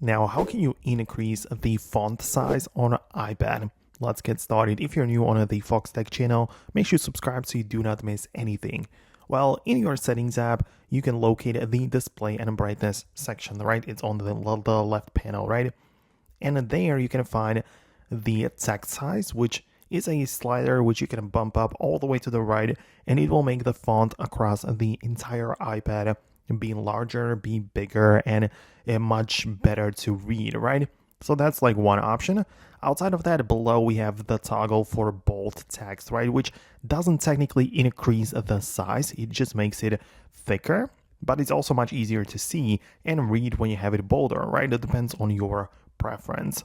Now, how can you increase the font size on an iPad? Let's get started. If you're new on the Foxtecc channel, make sure you subscribe so you do not miss anything. Well, in your settings app, you can locate the display and brightness section, right? It's on the left panel, right? And there you can find the text size, which is a slider which you can bump up all the way to the right, and it will make the font across the entire iPad be larger, be bigger, and much better to read, right? So that's like one option. Outside of that, below we have the toggle for bold text, right? Which doesn't technically increase the size, it just makes it thicker, but it's also much easier to see and read when you have it bolder, right? It depends on your preference.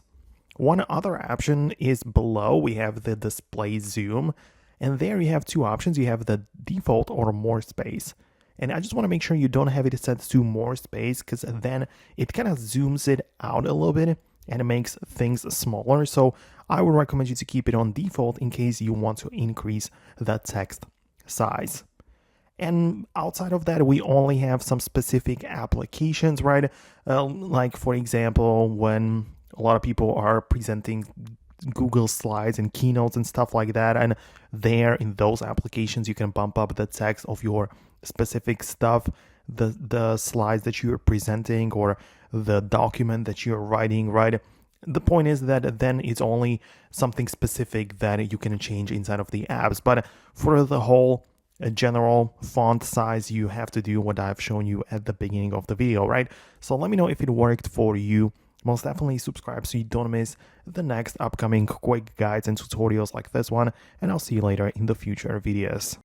One other option is below. We have the display zoom, and there you have two options. You have the default or more space. And I just want to make sure you don't have it set to more space, because then it kind of zooms it out a little bit and it makes things smaller. So I would recommend you to keep it on default in case you want to increase the text size. And outside of that, we only have some specific applications, right? Like, for example, when a lot of people are presenting Google Slides and keynotes and stuff like that, and there in those applications you can bump up the text of your specific stuff, the slides that you're presenting or the document that you're writing, right? The point is that then it's only something specific that you can change inside of the apps, but for the whole general font size, you have to do what I've shown you at the beginning of the video, right? So let me know if it worked for you. Most definitely subscribe so you don't miss the next upcoming quick guides and tutorials like this one, and I'll see you later in the future videos.